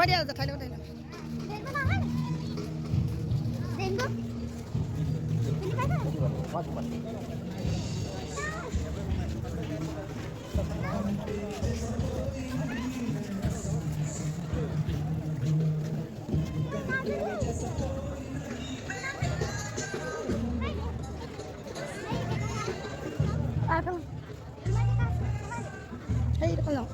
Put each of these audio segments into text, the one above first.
দিয়া জেঠাই লগত আহিলে Hey, দেখো যাও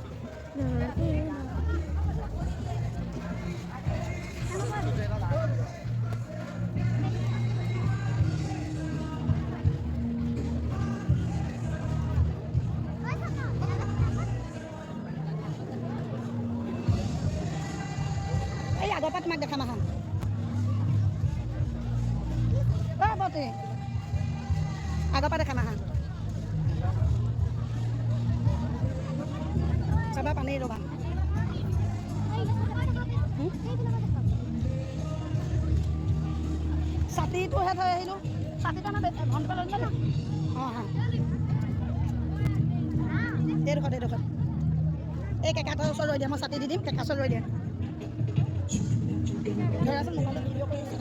এই আগৰ পৰা তোমাক দেখাম আহা বতে আগৰ পৰা দেখাম আহা চাবা পানী ৰ'বা ছাতিটোহে থৈ আহিলোঁ ছাতিটো আমাৰ ভণ্টি লৈ যাবা অঁ হা এইডোখৰত এই কেঁকাটোৰ ওচৰত ৰৈ দিয়া মই ছাতি দি দিম কেঁকা ওচৰত ৰৈ দিয়া ধৰাচোন মোবাইলত ভিডিঅ' কৰি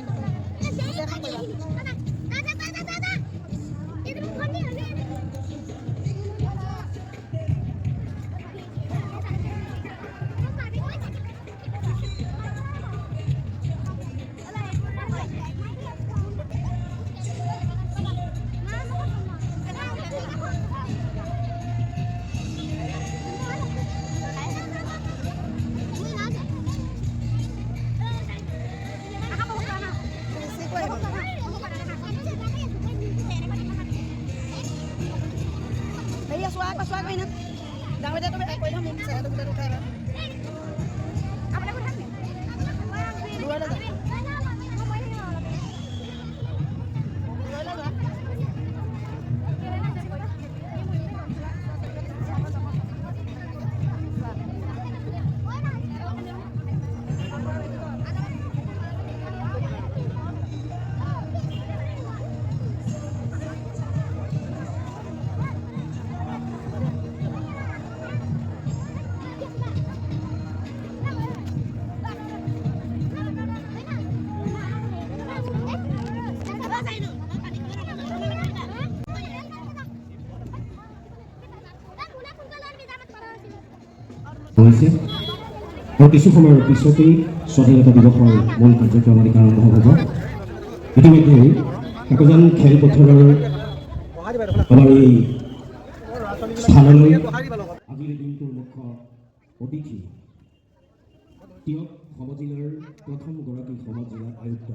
Paswag ini, jangan dia tu aku ini mungkin saya tu kita tu kaya. Apa dia buat ni? Dua lagi. Dua lagi. হৈছে আৰু কিছু সময়ৰ পিছতেই স্বাধীনতা দিৱসৰ মূল কাৰ্যক্ৰম আৰম্ভ হ'ব ইতিমধ্যে একোজন খেলপথাৰৰ আমাৰ এই স্থানলৈ আজিৰ দিনটোৰ মুখ্য অতিথি তিয়ক সমজিলাৰ প্ৰথমগৰাকী সমজিলা আয়ুক্ত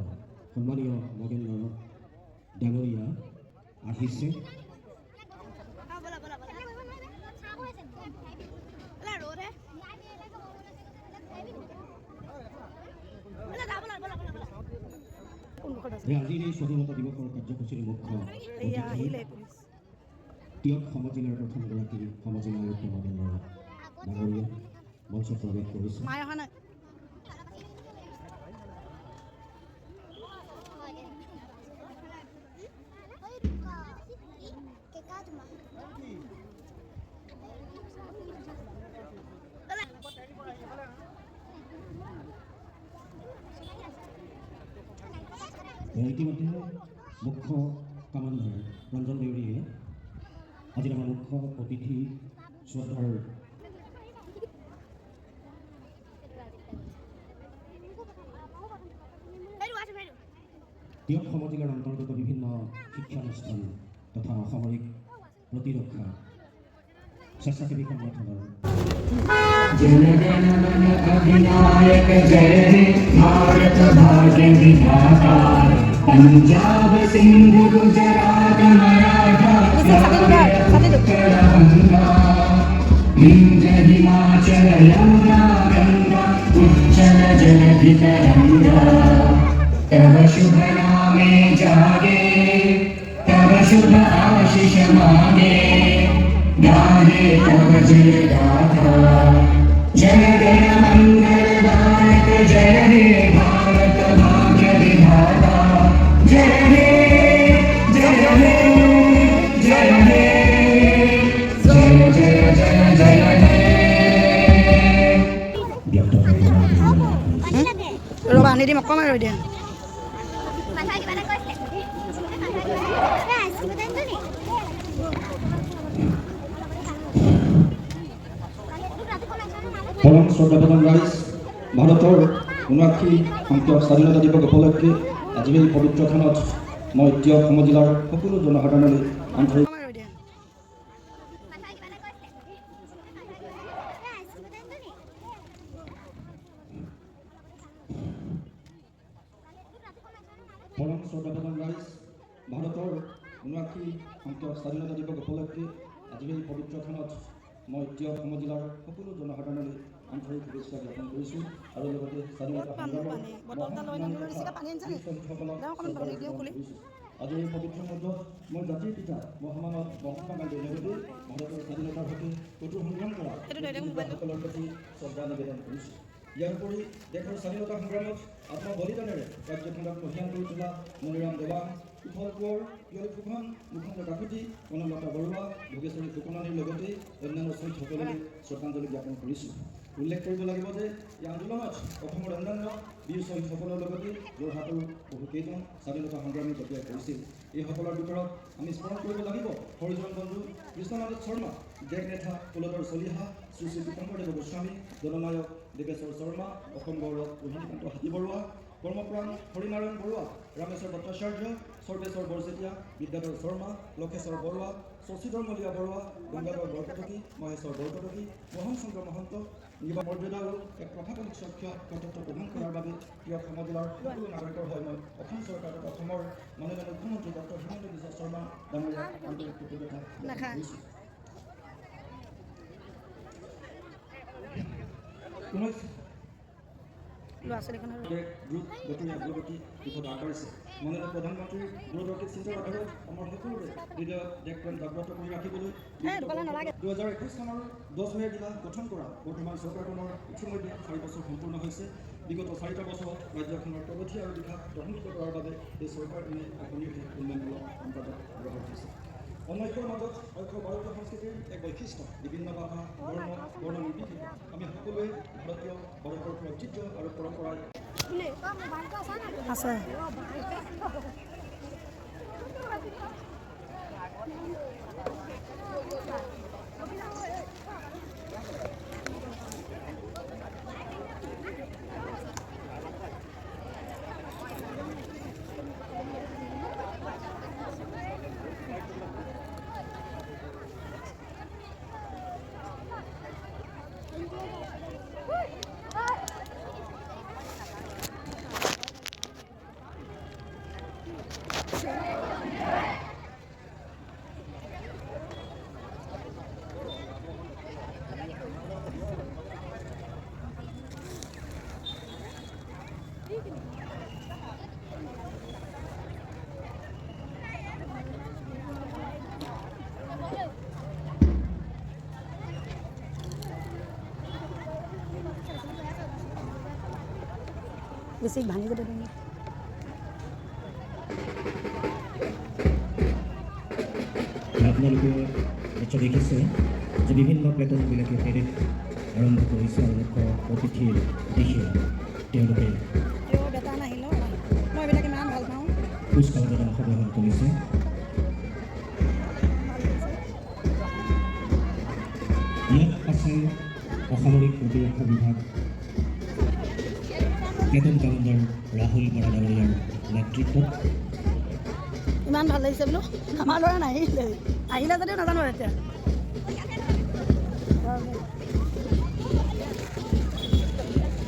সন্মানীয় নগেন্দ্ৰ ডাঙৰীয়া আহিছে আজিৰ এই স্বাধীনতা দিৱসৰ কাৰ্যসূচীৰ মুখ্য তিয়ক সমজিলাৰ প্ৰথমগৰাকী সমজিলা আয়ুক্ত নগেন্দ্ৰ ডাঙৰীয়া মঞ্চত প্ৰৱেশ কৰিছে ইতিমধ্যে মুখ্য কামাণ্ডাৰ ৰঞ্জন দেউৰীয়ে আজিৰ আমাৰ মুখ্য অতিথি শ্ৰদ্ধাৰ তিয়ক সমজিলাৰ অন্তৰ্গত বিভিন্ন শিক্ষানুষ্ঠান তথা অসামৰিক প্ৰতিৰক্ষা স্বেচ্ছাসেৱী সংগঠনৰ अधिनायक जय हे भारत भाग्य विधाता पंजाब सिंध गुजरात मराठा विंध्य हिमाचल यमुना गंगा उज्जल जलधि तरंगा तव शुभ नामे जागे तव शुभ आशीष मांगे गाहे तव जय गाथा जय जय मंगलदायक जय हे भारत भाग्य विधाता जय हे जय हे जय हे जय जय जय जय हे আনি দিম অকণমান ৰৈ দিয়া পৰম শ্ৰদ্ধাপ্ৰধান ৰাইজ ভাৰতৰ ৭৯ সংখ্যক স্বাধীনতা দিৱস উপলক্ষে আজি এই পবিত্ৰখনত মই এতিয়া অসম জিলাৰ সকলো জনসাধাৰণলৈ আন্তৰিক অকণমান ৰৈ দিয়া পৰম শ্ৰদ্ধাপ্ৰধান ৰাইজ ভাৰতৰ ৭৯ সংখ্যক স্বাধীনতা দিৱস উপলক্ষে আজি এই পবিত্ৰখনত মই এতিয়া অসম জিলাৰ সকলো জনসাধাৰণলৈ আন্তৰিক শুভেচ্ছা জ্ঞাপন কৰিছোঁ আৰু লগতে স্বাধীনতা সংগ্ৰামৰ আজি এই পবিত্ৰ মুহূৰ্তত মই জাতিৰ পিতা মহামানৱ মহাত্মা গান্ধীৰ লগতে ভাৰতৰ স্বাধীনতাৰ হকে কঠোৰ সংগ্ৰাম কৰা সকলৰ প্ৰতি শ্ৰদ্ধা নিবেদন কৰিছোঁ। ইয়াৰ উপৰি দেশৰ স্বাধীনতা সংগ্ৰামত আত্মবলিদানেৰে ৰাজ্যখনক মহিয়ান কৰি তোলা মণিৰাম দেৱান, কুশল কোঁৱৰ, পিয়ল ফুকন, মুকুন্দ কাকতি, কনকলতা বৰুৱা, ভোগেশ্বৰী ফুকননিৰ লগতে অন্যান্য শ্বহীদসকললৈ শ্ৰদ্ধাঞ্জলি জ্ঞাপন কৰিছোঁ। উল্লেখ কৰিব লাগিব যে এই আন্দোলনত অসমৰ অন্যান্য বীৰ শ্বহীদসকলৰ লগতে যোৰহাটৰ বহুকেইজন স্বাধীনতা সংগ্ৰামী জঁপিয়াই পৰিছিল। এইসকলৰ ভিতৰত আমি স্মৰণ কৰিব লাগিব হৰিজন বন্ধু কৃষ্ণনাথ শৰ্মা, দেশনেতা কুলধৰ চলিহা, শ্ৰী শ্ৰী শংকৰদেৱ গোস্বামী, জননায়ক দেৱেশ্বৰ শৰ্মা, অসম গৌৰৱ লক্ষ্মীকান্ত হাতীবৰুৱা, কৰ্মপ্ৰাণ হৰিনাৰায়ণ বৰুৱা, ৰামেশ্বৰ ভট্টাচাৰ্য, সৰ্বেশ্বৰ বৰচেতিয়া, বিদ্যাধৰ শৰ্মা, লক্ষেশ্বৰ বৰুৱা, শশীধৰ মলীয়া বৰুৱা, গংগাধৰ বৰকটকী, মহেশ্বৰ বৰকটকী, মোহন চন্দ্ৰ মহন্ত নিৰ্বাহ মৰ্যাদা আৰু এক প্ৰশাসনিক স্বাক্ষৰ কৰ্তৃত্ব প্ৰদান কৰাৰ বাবে প্ৰিয় অসম জিলাৰ সকলো নাগৰিকৰ হৈ মই অসম চৰকাৰ তথা অসমৰ মাননীয় মুখ্যমন্ত্ৰী ডক্টৰ হিমন্ত বিশ্ব শৰ্মা ডাঙৰীয়াক আন্তৰিক কৃতজ্ঞতা জ্ঞাপন কৰিছোঁ। ল'ৰা ছোৱালীখনৰ দ্ৰুত গতিৰে অগ্ৰগতি দিশত আগবাঢ়িছে। মাননীয় প্ৰধানমন্ত্ৰীৰ দূৰদৰ্শী চিন্তাৰ আধাৰত আমাৰ সকলোৰে হৃদয় দেশপ্ৰেম জাগ্ৰত কৰি ৰাখিবলৈ 2021 চনৰ 10 মে'ৰ দিনা গঠন কৰা বৰ্তমান চৰকাৰখনৰ ইতিমধ্যে 4 বছৰ সম্পূৰ্ণ হৈছে। বিগত 4টা বছৰ ৰাজ্যখনৰ প্ৰগতি আৰু বিকাশ ত্বৰান্বিত কৰাৰ বাবে এই চৰকাৰখনে অনিৰ্বাচিত উন্নয়নমূলক কাম কাজত ব্যৱহাৰ কৰিছে। অনৈক্যৰ মাজত ঐক্য ভাৰতীয় সংস্কৃতিৰ এক বৈশিষ্ট্য। বিভিন্ন ভাষা, ধৰ্ম, বৰ্ণ নিৰ্বিশেষে আমি সকলোৱে ভাৰতীয় ভাৰতবৰ্ষৰ ঐতিহ্য আৰু পৰম্পৰাৰ আছে বেছি ভাঙি যাব তুমি আপোনালোকে নিশ্চয় দেখিছে যে বিভিন্ন প্লেটনবিলাকে পেৰেড আৰম্ভ কৰিছে আৰু মুখ্য অতিথিৰ দিশে তেওঁলোকে বেটা নাহিলেও মই এইবিলাক ইমান ভাল পাওঁ কুচকাৱাজত অংশগ্ৰহণ কৰিছে। ইয়াত আছে অসামৰিক প্ৰতিৰক্ষা বিভাগ প্লেটন কমাণ্ডাৰ ৰাহুল বৰা ডাঙৰীয়াৰ নেতৃত্বত। ইমান ভাল লাগিছে বোলো আমাৰ ল'ৰা নাহিলে আহিলে যদিও নাজানো এতিয়া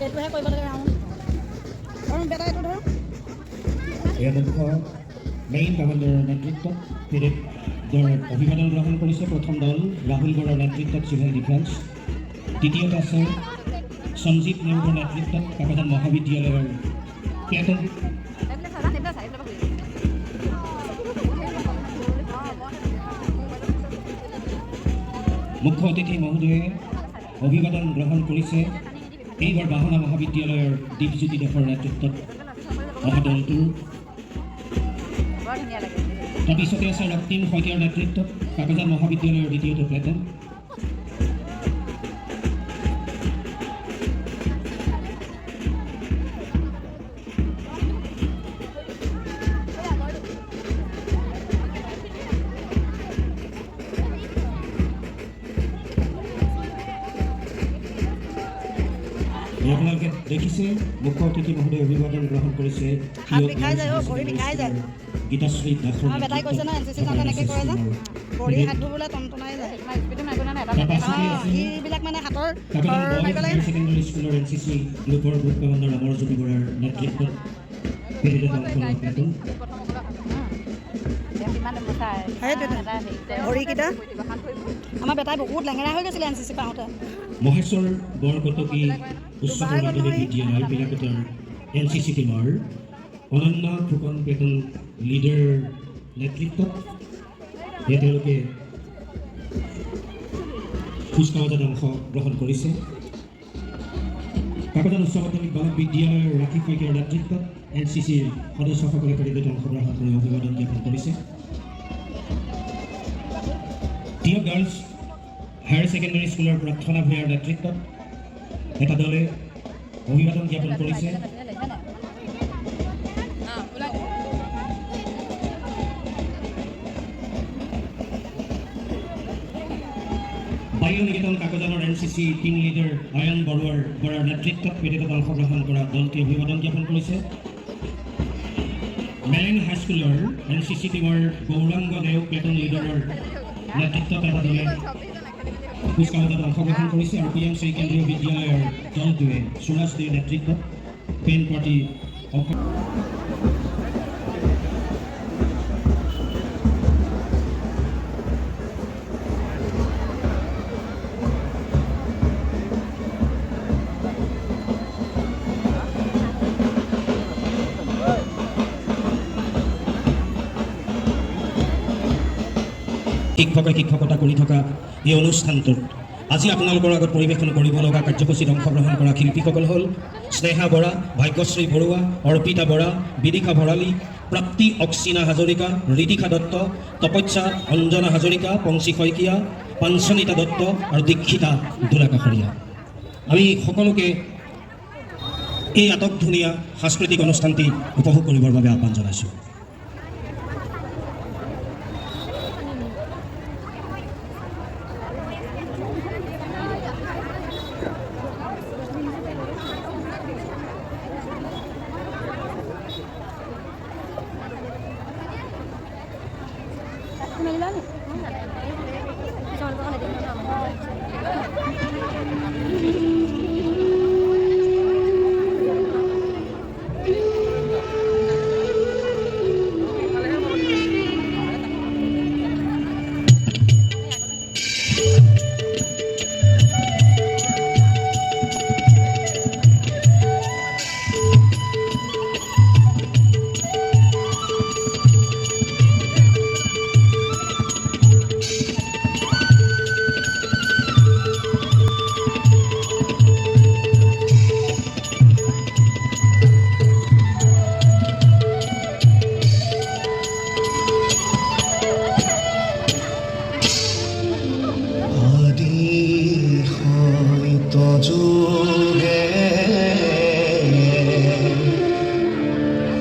এইটোহে কৰিব লাগে আৰু বেটা এইটো ধৰক এয়া মুখ্য মেইন কমাণ্ডাৰৰ নেতৃত্বত পেৰেডৰ অভিবাদন গ্ৰহণ কৰিছে প্ৰথম দল ৰাহুল বৰাৰ নেতৃত্বত চিভিল ডিফেন্স, দ্বিতীয়ত আছে সঞ্জীৱ নেওগৰ নেতৃত্বত কাকজান মহাবিদ্যালয়ৰ প্লেটন মুখ্য অতিথি মহোদয়ে অভিবাদন গ্ৰহণ কৰিছে এইবাৰ বাহনা মহাবিদ্যালয়ৰ দীপজ্যোতি দাসৰ নেতৃত্বত অহা দলটোৰ। তাৰপিছতে আছে ৰক্তিম শইকীয়াৰ নেতৃত্বত কাকজান মহাবিদ্যালয়ৰ দ্বিতীয়টো প্লেটন। আপোনালোকে দেখিছে মুখ্য অতিথি মহোদয় অভিবাদন গ্ৰহণ কৰিছে হাত বিষাই যায়, ভৰি বিষাই যায়। গীতাশ্ৰী দাসৰ আমাৰ বেটাই কৈছে ন NCC যাওঁতে এনেকৈ কৰে যে ভৰি হাত ধুবলৈ টনটনাই যায়। এইবিলাক মানে হাতৰ ছেকেণ্ডাৰী স্কুলৰ NCC গ্ৰুপৰ গ্ৰুপ কমাণ্ডাৰ অমৰজ্যোতি বৰাৰ নেতৃত্বত পেৰেডত অংশগ্ৰহণ কৰিছিল। ভৰিকেইটা আমাৰ বেটাই বহুত লেঙেৰা হৈ গৈছিলে NCC পাওঁতে। মহেশ্বৰ বৰকটকী উচ্চতৰ মাধ্যমিক বিদ্যালয় বিলাকতৰ NCC টিমৰ অনন্য ফুকন পেটন লিডাৰ নেতৃত্বত তেওঁলোকে কুচকাৱাজত অংশগ্ৰহণ কৰিছে। কাকজান উচ্চ মাধ্যমিক বালক বিদ্যালয়ৰ ৰাখী শইকীয়াৰ নেতৃত্বত NCCৰ সদস্যসকলে পেৰেডত অংশগ্ৰহণ কৰি অভিবাদন জ্ঞাপন কৰিছে। টিয় গাৰ্লছ হায়াৰ ছেকেণ্ডাৰী স্কুলৰ প্ৰাৰ্থনা ভূঞাৰ নেতৃত্বত এটা দলে অভিবাদন জ্ঞাপন কৰিছে। বাল্য নিকেতন কাকজানৰ NCC টিম লিডাৰ আয়ন বৰাৰ নেতৃত্বত পেৰেডত অংশগ্ৰহণ কৰা দলটোৱে অভিবাদন জ্ঞাপন কৰিছে। মেলেন হাইস্কুলৰ NCC টিমৰ গৌৰাংগ দেও প্লেটন লিডাৰৰ নেতৃত্বত এটা দলে কুচকাৱাজত অংশগ্ৰহণ কৰিছে আৰু PMC কেন্দ্ৰীয় বিদ্যালয়ৰ দলটোৱে সুৰাজ দেৰ নেতৃত্বত পেন পাৰ্টি শিক্ষকে শিক্ষকতা কৰি থকা এই অনুষ্ঠানটোত আজি আপোনালোকৰ আগত পৰিৱেশন কৰিব লগা কাৰ্যসূচীত অংশগ্ৰহণ কৰা শিল্পীসকল হ'ল স্নেহা বৰা, ভাগ্যশ্ৰী বৰুৱা, অৰ্পিতা বৰা, বিদিশা ভৰালী, প্ৰাপ্তি অক্সিনা হাজৰিকা, ঋতিকা দত্ত, তপস্যা অঞ্জনা হাজৰিকা, পংচী শইকীয়া, পাঞ্চনিতা দত্ত আৰু দীক্ষিতা দোলাকাষৰীয়া। আমি সকলোকে এই আটকধুনীয়া সাংস্কৃতিক অনুষ্ঠানটি উপভোগ কৰিবৰ বাবে আহ্বান জনাইছোঁ।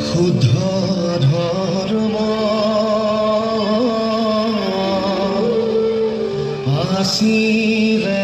শুদ্ধ ধৰ্ম আছিলে